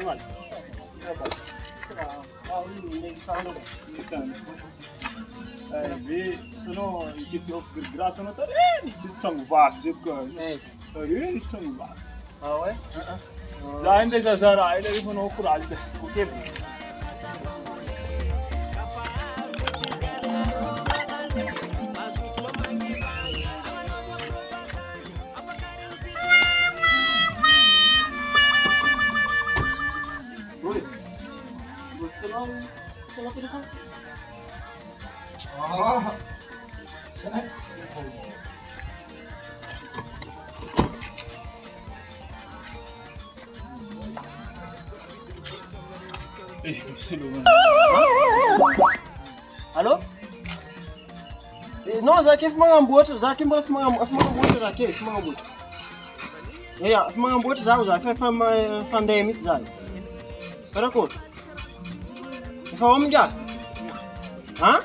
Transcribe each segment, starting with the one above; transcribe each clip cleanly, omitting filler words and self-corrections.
normal. Não, que te oferecer grato não tá nem de tão vago, já que é nem tão vago. Ah ouais? Já ainda já já ele não coragem. O quê? Oi? Você não telefone? Ah! Alô? Não, já que fumar hambúrguer, já que fumar hambúrguer, já que fumar hambúrguer. Ja, fumar hambúrguer já, já faz fan det mitt já. Para cor. Får om já? Hein?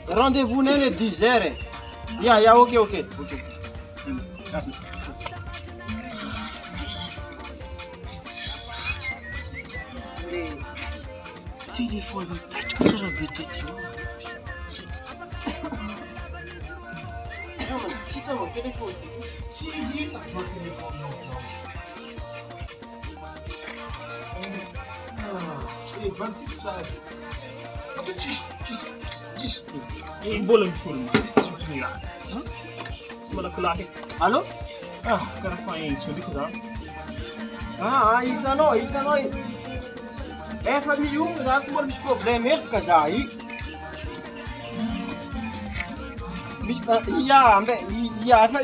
Rendez-vous nele 10h. Ja, ok. Telefone, tá de será bitte. Não, se tá no telefone. Se irrita com o telefone não. Vai precisar. Boleh film. Semua kelak. Alô? Cara faz isso, diz já. Ita noi. família já com os problemas de casar aí.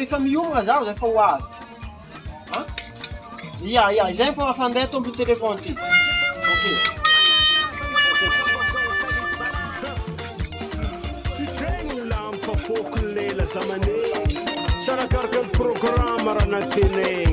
Família já foi lá. Já foi a fandeta do telefone. Ok. فوق الليلة زمني شارك البروجرام رنا تيني